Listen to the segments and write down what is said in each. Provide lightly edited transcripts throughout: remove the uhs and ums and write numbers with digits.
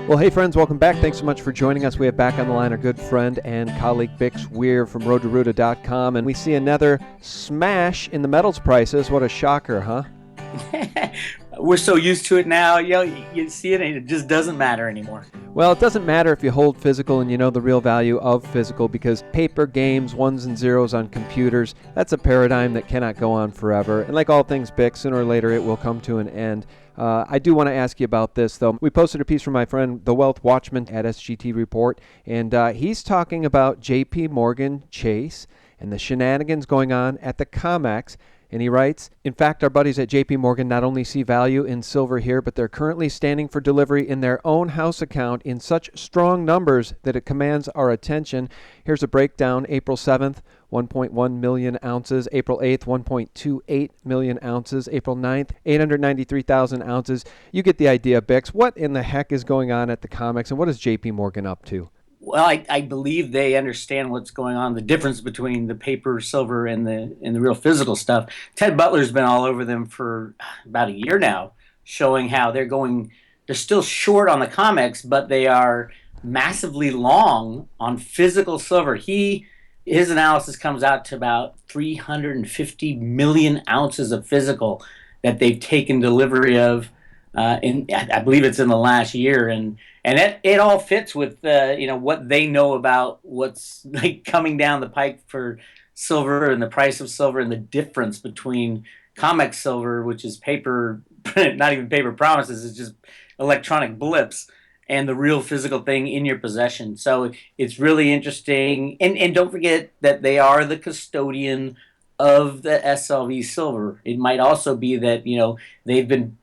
Well, hey friends, welcome back. Thanks so much for joining us. We have back on the line our good friend and colleague Bix Weir from roadtoruta.com, and we see another smash in the metals prices. What a shocker, huh? We're so used to it now. You see it and it just doesn't matter anymore. Well, it doesn't matter if you hold physical and you know the real value of physical, because paper games, ones and zeros on computers, that's a paradigm that cannot go on forever. And like all things Bix, sooner or later it will come to an end. I do want to ask you about this, though. We posted a piece from my friend, the Wealth Watchman at SGT Report, and he's talking about J.P. Morgan Chase and the shenanigans going on at the Comex. And he writes, in fact, our buddies at J.P. Morgan not only see value in silver here, but they're currently standing for delivery in their own house account in such strong numbers that it commands our attention. Here's a breakdown. April 7th, 1.1 million ounces. April 8th, 1.28 million ounces. April 9th, 893,000 ounces. You get the idea, Bix. What in the heck is going on at the Comex, and what is J.P. Morgan up to? Well, I believe they understand what's going on, the difference between the paper, silver, and the real physical stuff. Ted Butler's been all over them for about a year now, showing how they're still short on the Comex, but they are massively long on physical silver. His analysis comes out to about 350 million ounces of physical that they've taken delivery of. I believe it's in the last year, and it all fits with what they know about what's like coming down the pike for silver and the price of silver and the difference between Comex silver, which is paper, not even paper promises, it's just electronic blips, and the real physical thing in your possession. So it's really interesting, and don't forget that they are the custodian of the SLV silver. It might also be that they've been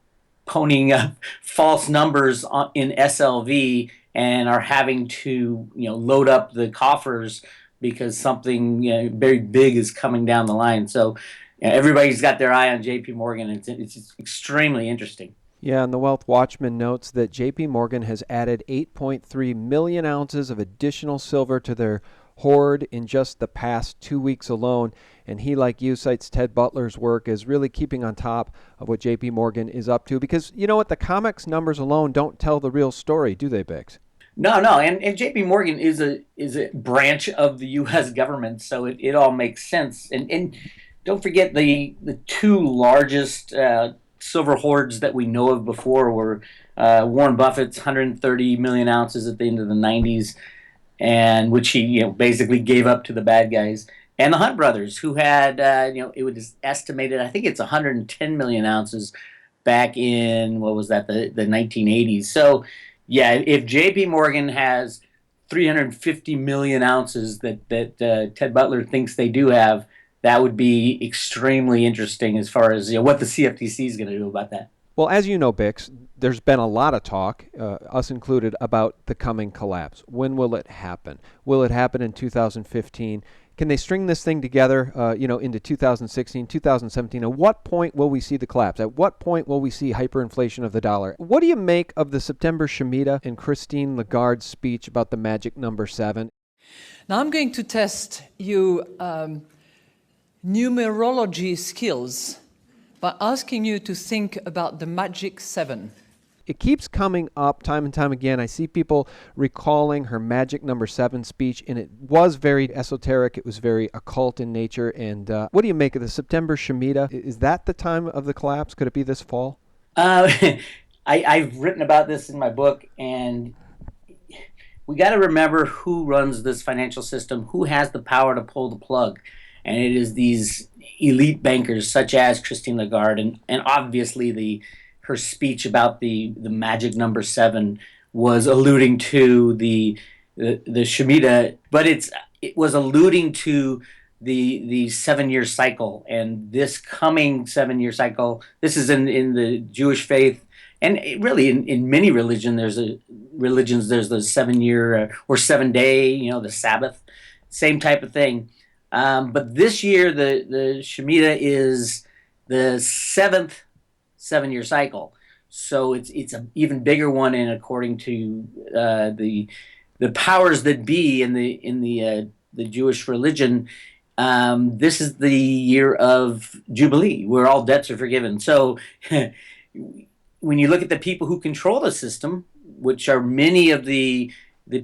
ponying up false numbers in SLV and are having to load up the coffers because something very big is coming down the line. So everybody's got their eye on J.P. Morgan. It's extremely interesting. Yeah, and the Wealth Watchman notes that J.P. Morgan has added 8.3 million ounces of additional silver to their hoard in just the past 2 weeks alone. And he, like you, cites Ted Butler's work as really keeping on top of what J.P. Morgan is up to. Because you know what? The Comex numbers alone don't tell the real story, do they, Bix? No. And J.P. Morgan is a branch of the U.S. government, so it all makes sense. And don't forget the two largest silver hoards that we know of before were Warren Buffett's 130 million ounces at the end of the 90s, and which he basically gave up to the bad guys, and the Hunt brothers, who had it was estimated, I think it's 110 million ounces back in what was that, the 1980s. So yeah, if J.P. Morgan has 350 million ounces that Ted Butler thinks they do have, that would be extremely interesting as far as what the CFTC is going to do about that. Well, as you know, Bix, there's been a lot of talk, us included, about the coming collapse. When will it happen? Will it happen in 2015? Can they string this thing together, into 2016, 2017? At what point will we see the collapse? At what point will we see hyperinflation of the dollar? What do you make of the September Shemitah and Christine Lagarde's speech about the magic number 7? Now I'm going to test you numerology skills by asking you to think about the magic 7. It keeps coming up time and time again. I see people recalling her magic number 7 speech, and it was very esoteric. It was very occult in nature. And what do you make of the September Shemitah? Is that the time of the collapse? Could it be this fall? I've written about this in my book, and we got to remember who runs this financial system, who has the power to pull the plug. And it is these elite bankers such as Christine Lagarde, and obviously her speech about the magic number 7 was alluding to the Shemitah, but it was alluding to the 7-year cycle, and this coming 7-year cycle. This is in the Jewish faith, and really in many religions there's the 7-year or 7-day, the Sabbath, same type of thing. But this year, the Shemitah is the 7th 7-year cycle, so it's an even bigger one. And according to the powers that be in the Jewish religion, this is the year of jubilee, where all debts are forgiven. So when you look at the people who control the system, which are many of the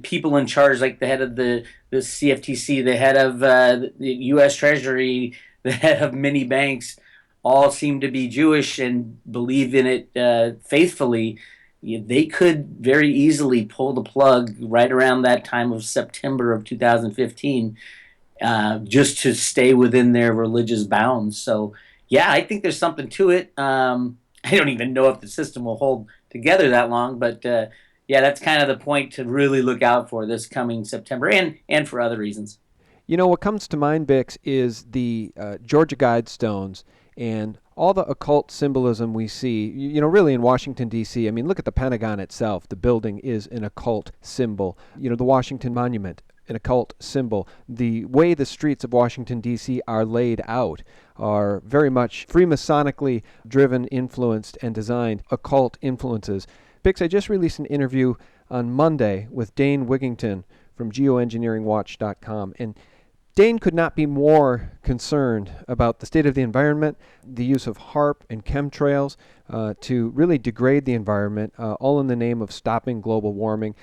people in charge, like the head of the CFTC, the head of the U.S. Treasury, the head of many banks, all seem to be Jewish and believe in it faithfully. They could very easily pull the plug right around that time of September of 2015, just to stay within their religious bounds. So, yeah, I think there's something to it. I don't even know if the system will hold together that long, but yeah, that's kind of the point to really look out for this coming September, and for other reasons. You know, what comes to mind, Bix, is the Georgia Guidestones and all the occult symbolism we see, really in Washington, D.C. I mean, look at the Pentagon itself. The building is an occult symbol. The Washington Monument, an occult symbol. The way the streets of Washington, D.C. are laid out are very much Freemasonically driven, influenced, and designed occult influences. Bix, I just released an interview on Monday with Dane Wigington from geoengineeringwatch.com, and Dane could not be more concerned about the state of the environment, the use of HARP and chemtrails to really degrade the environment, all in the name of stopping global warming.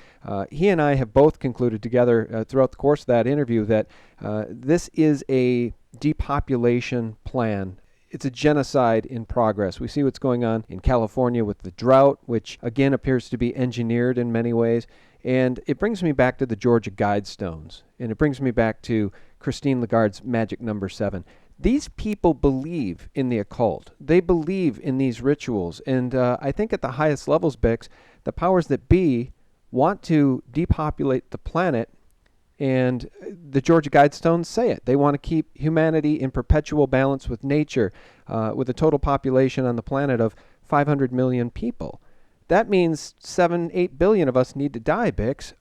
He and I have both concluded together throughout the course of that interview that this is a depopulation plan. It's a genocide in progress. We see what's going on in California with the drought, which again appears to be engineered in many ways. And it brings me back to the Georgia Guidestones. And it brings me back to Christine Lagarde's magic number 7. These people believe in the occult. They believe in these rituals. And I think at the highest levels, Bix, the powers that be want to depopulate the planet. And the Georgia Guidestones say it. They want to keep humanity in perpetual balance with nature, with a total population on the planet of 500 million people. That means 7-8 billion of us need to die, Bix.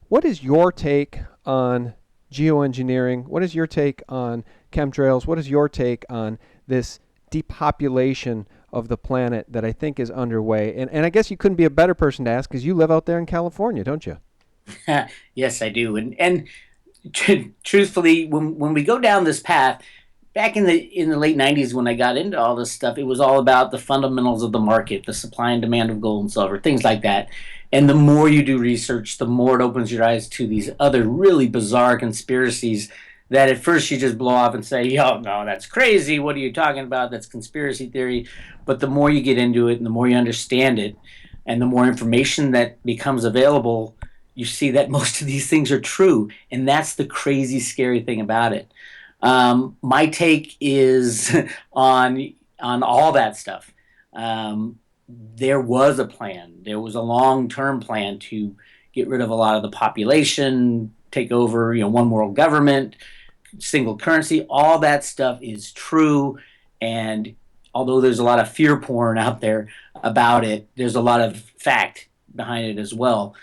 What is your take on geoengineering? What is your take on chemtrails? What is your take on this depopulation of the planet that I think is underway? And I guess you couldn't be a better person to ask because you live out there in California, don't you? Yes, I do. And truthfully, when we go down this path, back in the late 90s when I got into all this stuff, it was all about the fundamentals of the market, the supply and demand of gold and silver, things like that. And the more you do research, the more it opens your eyes to these other really bizarre conspiracies that at first you just blow off and say, "Oh, no, that's crazy. What are you talking about? That's conspiracy theory." But the more you get into it and the more you understand it and the more information that becomes available, you see that most of these things are true. And that's the crazy, scary thing about it. My take is on all that stuff. There was a plan. There was a long-term plan to get rid of a lot of the population, take over, one world government, single currency. All that stuff is true. And although there's a lot of fear porn out there about it, there's a lot of fact behind it as well.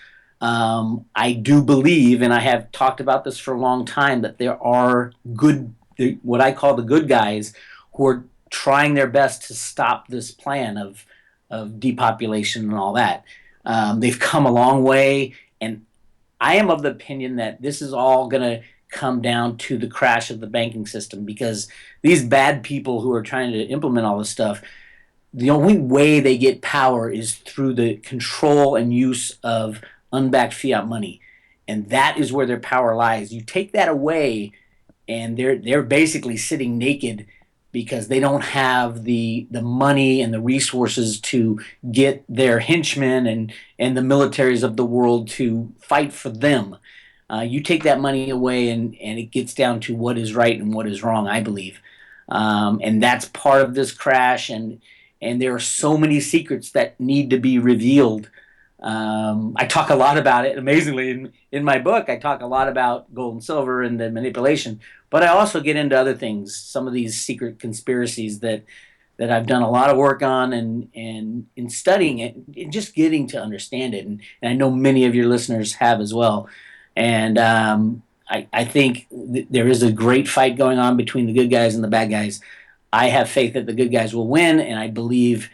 I do believe, and I have talked about this for a long time, that there are what I call the good guys, who are trying their best to stop this plan of depopulation and all that. They've come a long way, and I am of the opinion that this is all going to come down to the crash of the banking system, because these bad people who are trying to implement all this stuff, the only way they get power is through the control and use of unbacked fiat money, and that is where their power lies. You take that away, and they're basically sitting naked because they don't have the money and the resources to get their henchmen and the militaries of the world to fight for them. You take that money away, and it gets down to what is right and what is wrong, I believe, and that's part of this crash. And there are so many secrets that need to be revealed. I talk a lot about it, amazingly, in my book. I talk a lot about gold and silver and the manipulation, but I also get into other things, some of these secret conspiracies that I've done a lot of work on, and in studying it and just getting to understand it. And I know many of your listeners have as well. And I think there is a great fight going on between the good guys and the bad guys. I have faith that the good guys will win, and I believe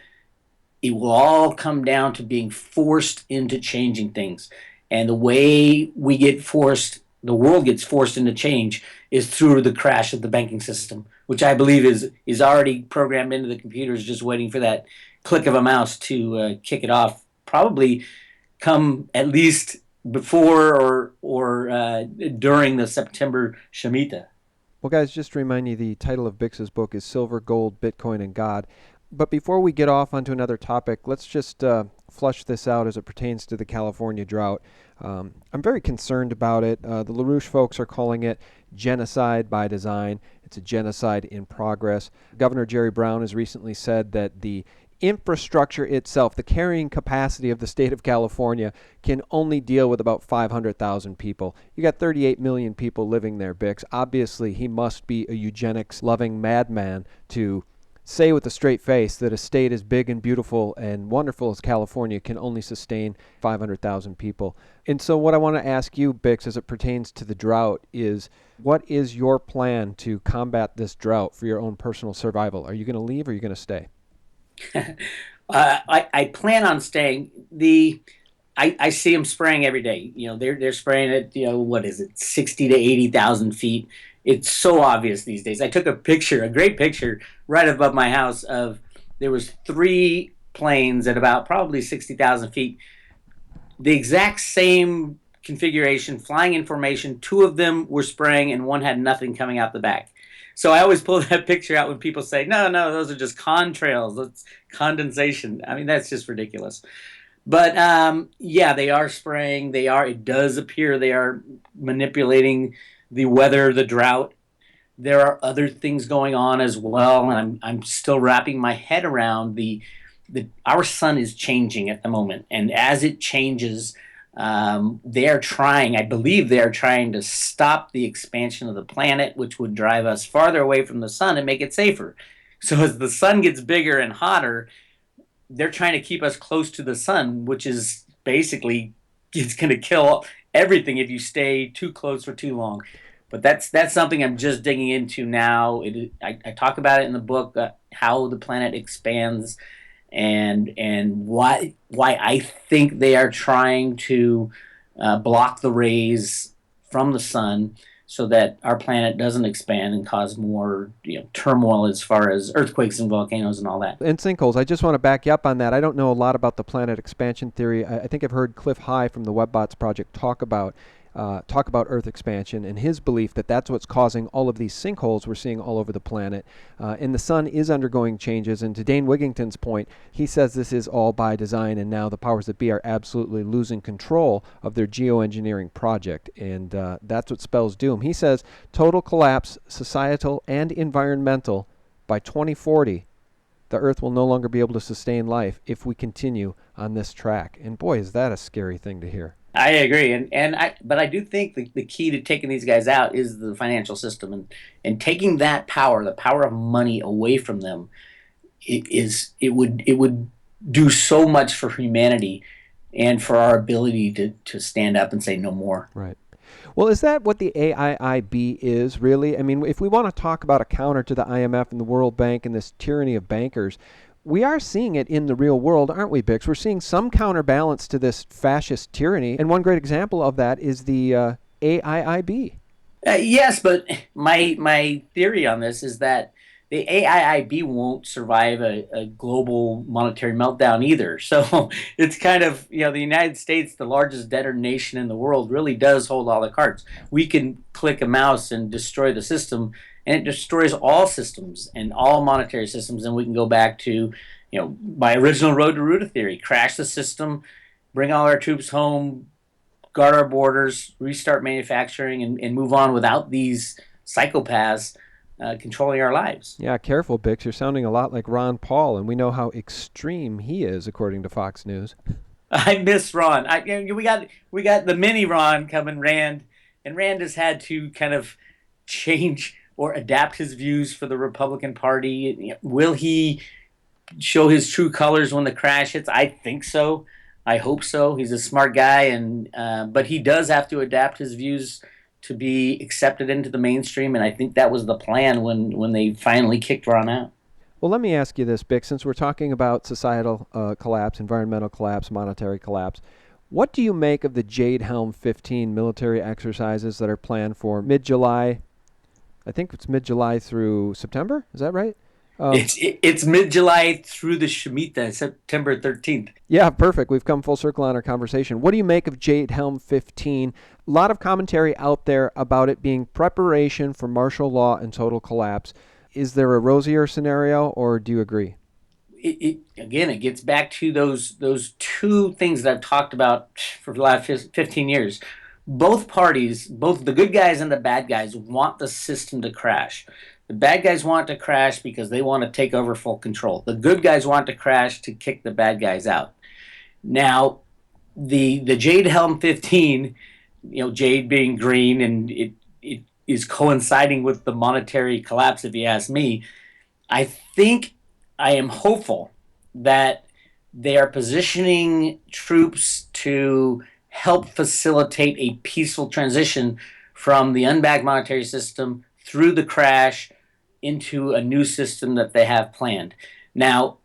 it will all come down to being forced into changing things. And the way the world gets forced into change is through the crash of the banking system, which I believe is already programmed into the computers, just waiting for that click of a mouse to kick it off, probably come at least before or during the September Shemitah. Well, guys, just to remind you, the title of Bix's book is Silver, Gold, Bitcoin, and God. But before we get off onto another topic, let's just flush this out as it pertains to the California drought. I'm very concerned about it. The LaRouche folks are calling it genocide by design. It's a genocide in progress. Governor Jerry Brown has recently said that the infrastructure itself, the carrying capacity of the state of California, can only deal with about 500,000 people. You got 38 million people living there, Bix. Obviously, he must be a eugenics-loving madman to say with a straight face that a state as big and beautiful and wonderful as California can only sustain 500,000 people. And so what I want to ask you, Bix, as it pertains to the drought is, what is your plan to combat this drought for your own personal survival? Are you going to leave or are you going to stay? I plan on staying. I see them spraying every day. They're spraying at, what is it, 60 to 80,000 feet. It's so obvious these days. I took a great picture right above my house there was 3 planes at about probably 60,000 feet. The exact same configuration, flying in formation. 2 of them were spraying and one had nothing coming out the back. So I always pull that picture out when people say, no, those are just contrails. That's condensation. I mean, that's just ridiculous. But yeah, they are spraying. It does appear they are manipulating the weather, the drought. There are other things going on as well, and I'm still wrapping my head around our sun is changing at the moment, and as it changes, I believe they are trying to stop the expansion of the planet, which would drive us farther away from the sun and make it safer. So as the sun gets bigger and hotter, they're trying to keep us close to the sun, which is basically, it's going to kill everything if you stay too close for too long. But that's something I'm just digging into now. I talk about it in the book, how the planet expands, and why I think they are trying to block the rays from the sun so that our planet doesn't expand and cause more turmoil as far as earthquakes and volcanoes and all that. And sinkholes, I just want to back you up on that. I don't know a lot about the planet expansion theory. I think I've heard Cliff High from the WebBots Project talk about Earth expansion and his belief that that's what's causing all of these sinkholes we're seeing all over the planet. And the sun is undergoing changes. And to Dane Wigington's point, he says this is all by design, and now the powers that be are absolutely losing control of their geoengineering project. And that's what spells doom. He says total collapse, societal and environmental, by 2040. The Earth will no longer be able to sustain life if we continue on this track. And boy, is that a scary thing to hear. I agree, but I do think the key to taking these guys out is the financial system, and taking that power, the power of money, away from them. It would do so much for humanity, and for our ability to stand up and say no more. Right. Well, is that what the AIIB is, really? I mean, if we want to talk about a counter to the IMF and the World Bank and this tyranny of bankers, we are seeing it in the real world, aren't we, Bix? We're seeing some counterbalance to this fascist tyranny, and one great example of that is the AIIB. Yes, but my theory on this is that the AIIB won't survive a global monetary meltdown either. So it's kind of, the United States, the largest debtor nation in the world, really does hold all the cards. We can click a mouse and destroy the system, and it destroys all systems and all monetary systems, and we can go back to, my original road to Ruta theory: crash the system, bring all our troops home, guard our borders, restart manufacturing, and move on without these psychopaths controlling our lives. Yeah, careful, Bix. You're sounding a lot like Ron Paul, and we know how extreme he is, according to Fox News. I miss Ron. We got the mini Ron coming, Rand, and Rand has had to kind of change or adapt his views for the Republican Party. Will he show his true colors when the crash hits? I think so. I hope so. He's a smart guy, but he does have to adapt his views to be accepted into the mainstream, and I think that was the plan when they finally kicked Ron out. Well, let me ask you this, Bix, since we're talking about societal collapse, environmental collapse, monetary collapse, what do you make of the Jade Helm 15 military exercises that are planned for mid-July? I think it's mid-July through September. Is that right? It's mid-July through the Shemitah, September 13th. Yeah, perfect. We've come full circle on our conversation. What do you make of Jade Helm 15? A lot of commentary out there about it being preparation for martial law and total collapse. Is there a rosier scenario, or do you agree? Again, it gets back to those two things that I've talked about for the last 15 years. Both parties, both the good guys and the bad guys, want the system to crash. The bad guys want it to crash because they want to take over full control. The good guys want to crash to kick the bad guys out. Now, the Jade Helm 15, Jade being green, and it is coinciding with the monetary collapse, if you ask me. I am hopeful that they are positioning troops to help facilitate a peaceful transition from the unbacked monetary system through the crash into a new system that they have planned. Now,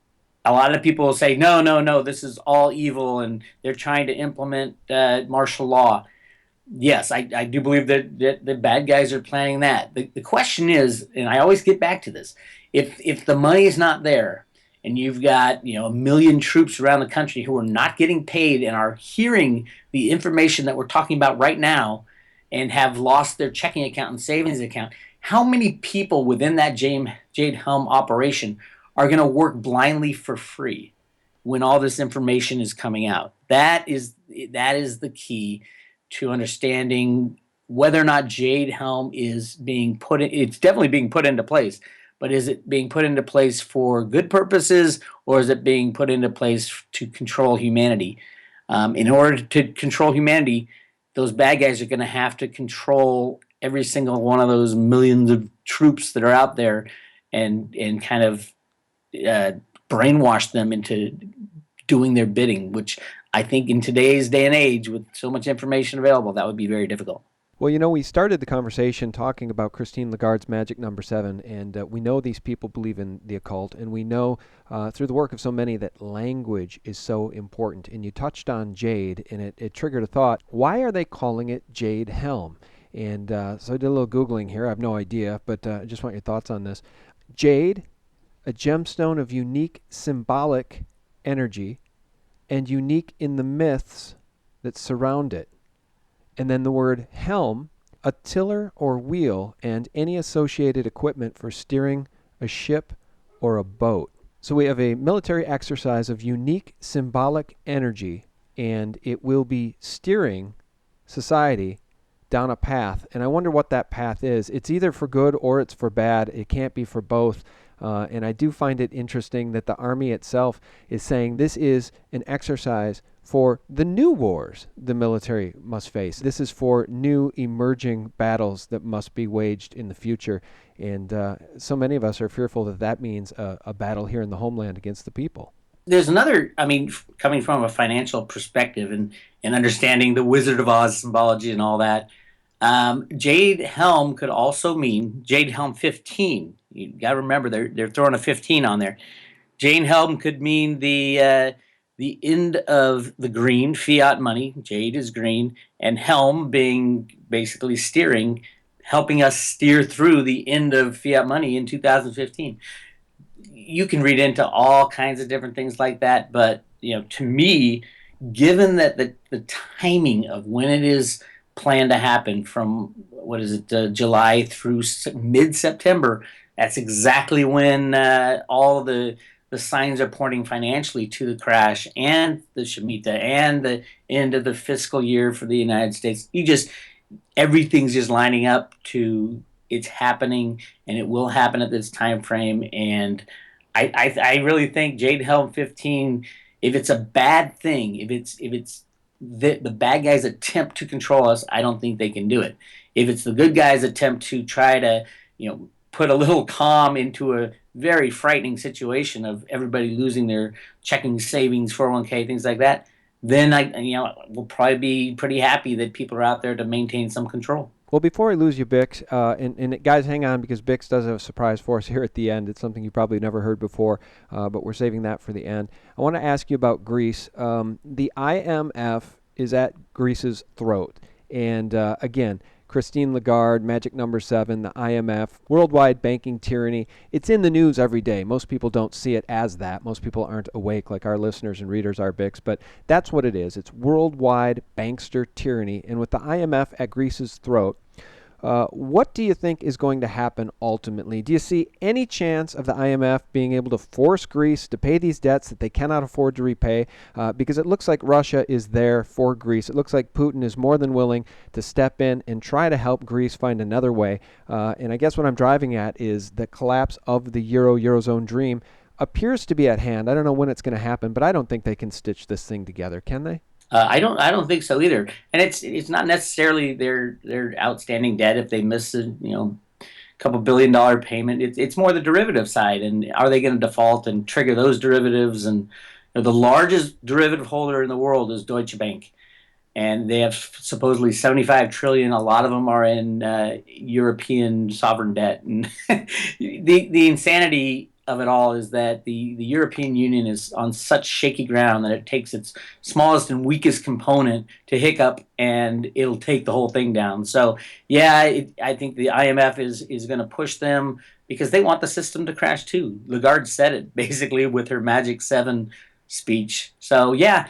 a lot of people will say, no, this is all evil and they're trying to implement martial law. Yes, I do believe that the bad guys are planning that. The question is, and I always get back to this, if the money is not there and you've got 1 million troops around the country who are not getting paid and are hearing the information that we're talking about right now and have lost their checking account and savings account, how many people within that Jade Helm operation are going to work blindly for free when all this information is coming out? That is the key to understanding whether or not Jade Helm is being put in. It's definitely being put into place, but is it being put into place for good purposes, or is it being put into place to control humanity? In order to control humanity, those bad guys are going to have to control every single one of those millions of troops that are out there and kind of brainwash them into doing their bidding, which I think in today's day and age, with so much information available, that would be very difficult. Well, we started the conversation talking about Christine Lagarde's magic number 7, and we know these people believe in the occult, and we know through the work of so many that language is so important. And you touched on jade, and it triggered a thought. Why are they calling it Jade Helm? And so I did a little Googling here. I have no idea, but I just want your thoughts on this. Jade, a gemstone of unique symbolic energy and unique in the myths that surround it. And then the word helm, a tiller or wheel, and any associated equipment for steering a ship or a boat. So we have a military exercise of unique symbolic energy, and it will be steering society down a path. And I wonder what that path is. It's either for good or it's for bad. It can't be for both. And I do find it interesting that the Army itself is saying this is an exercise for the new wars the military must face. This is for new emerging battles that must be waged in the future. And so many of us are fearful that that means a battle here in the homeland against the people. There's another, coming from a financial perspective and understanding the Wizard of Oz symbology and all that, Jade Helm could also mean Jade Helm 15. You got to remember they're throwing a 15 on there. Jade Helm could mean the end of the green fiat money. Jade is green, and Helm being basically steering, helping us steer through the end of fiat money in 2015. You can read into all kinds of different things like that, but to me, given that the timing of when it is planned to happen from July through mid-September, that's exactly when all the signs are pointing financially to the crash and the Shemitah and the end of the fiscal year for the United States. Everything's just lining up to it's happening, and it will happen at this time frame. And I really think Jade Helm 15, if it's a bad thing, if it's the bad guys attempt to control us, I don't think they can do it. If it's the good guys attempt to try to, put a little calm into a very frightening situation of everybody losing their checking, savings, 401k, things like that, then we'll probably be pretty happy that people are out there to maintain some control. Well, before I lose you, Bix, and guys, hang on, because Bix does have a surprise for us here at the end. It's something you probably never heard before, but we're saving that for the end. I want to ask you about Greece. The IMF is at Greece's throat. And again, Christine Lagarde, magic number 7, the IMF, worldwide banking tyranny. It's in the news every day. Most people don't see it as that. Most people aren't awake like our listeners and readers are, Bix, but that's what it is. It's worldwide bankster tyranny. And with the IMF at Greece's throat, what do you think is going to happen ultimately? Do you see any chance of the IMF being able to force Greece to pay these debts that they cannot afford to repay? Because it looks like Russia is there for Greece. It looks like Putin is more than willing to step in and try to help Greece find another way. And I guess what I'm driving at is the collapse of the Eurozone dream appears to be at hand. I don't know when it's going to happen, but I don't think they can stitch this thing together, can they? I don't think so either. And it's not necessarily their outstanding debt if they miss a couple $1 billion payment. It's more the derivative side, and are they going to default and trigger those derivatives? And the largest derivative holder in the world is Deutsche Bank, and they have supposedly 75 trillion. A lot of them are in European sovereign debt, and the insanity of it all is that the European Union is on such shaky ground that it takes its smallest and weakest component to hiccup and it'll take the whole thing down. So yeah, I think the IMF is going to push them because they want the system to crash too. Lagarde said it basically with her Magic 7 speech. So yeah,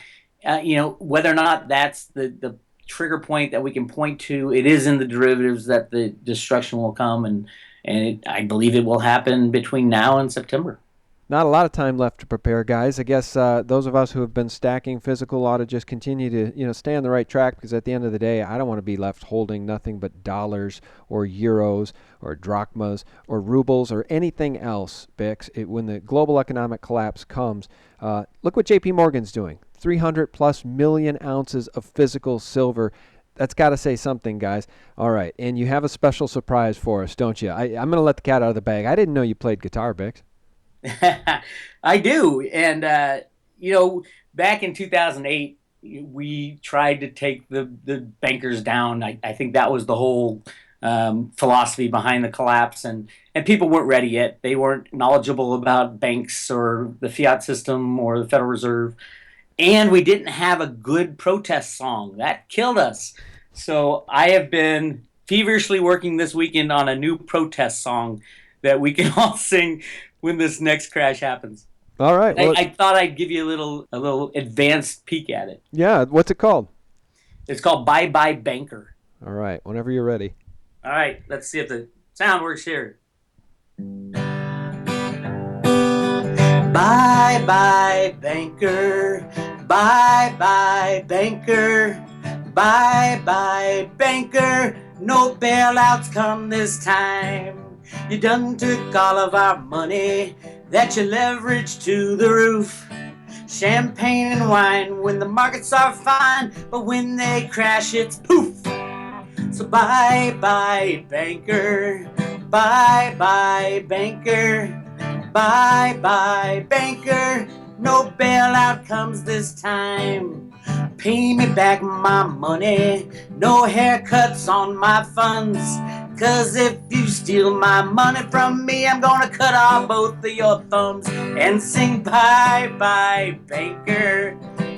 whether or not that's the trigger point that we can point to, it is in the derivatives that the destruction will come, and I believe it will happen between now and September. Not a lot of time left to prepare, guys. I guess those of us who have been stacking physical ought to just continue to, stay on the right track, because at the end of the day, I don't want to be left holding nothing but dollars or euros or drachmas or rubles or anything else, Bix. When the global economic collapse comes, look what JP Morgan's doing. 300 plus million ounces of physical silver. That's got to say something, guys. All right, and you have a special surprise for us, don't you? I'm going to let the cat out of the bag. I didn't know you played guitar, Bix. I do. And, back in 2008, we tried to take the bankers down. I think that was the whole philosophy behind the collapse. And people weren't ready yet. They weren't knowledgeable about banks or the fiat system or the Federal Reserve. And we didn't have a good protest song. That killed us. So I have been feverishly working this weekend on a new protest song that we can all sing when this next crash happens. All right. Well, I thought I'd give you a little advanced peek at it. Yeah. What's it called? It's called Bye Bye Banker. All right. Whenever you're ready. All right. Let's see if the sound works here. Bye bye banker, bye bye banker, bye bye banker, no bailouts come this time. You done took all of our money that you leveraged to the roof. Champagne and wine when the markets are fine, but when they crash it's poof. So bye bye banker, bye bye banker, bye bye banker, no bailout comes this time. Pay me back my money, no haircuts on my funds, 'cause if you steal my money from me, I'm gonna cut off both of your thumbs and sing bye bye banker,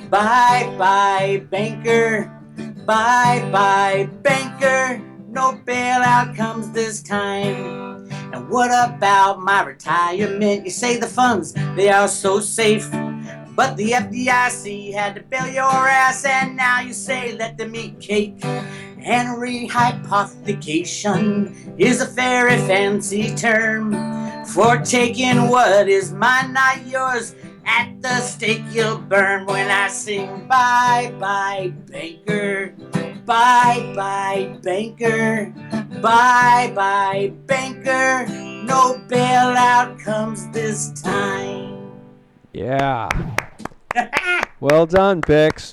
bye bye banker, bye bye banker, no bailout comes this time. And what about my retirement? You say the funds, they are so safe, but the FDIC had to bail your ass, and now you say let them eat cake. And rehypothecation is a very fancy term for taking what is mine, not yours. At the stake you'll burn when I sing bye bye banker, bye bye banker, bye bye banker, no bailout comes this time. Yeah. Well done, Bix.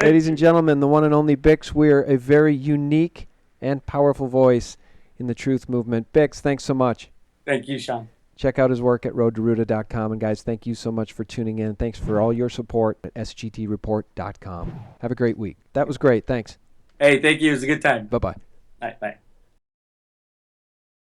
Ladies and gentlemen, the one and only Bix Weir, a very unique and powerful voice in the truth movement. Bix, thanks so much. Thank you, Sean. Check out his work at roadtoruta.com. And guys, thank you so much for tuning in. Thanks for all your support at sgtreport.com. Have a great week. That was great. Thanks. Hey, thank you. It was a good time. Bye-bye. All right, bye.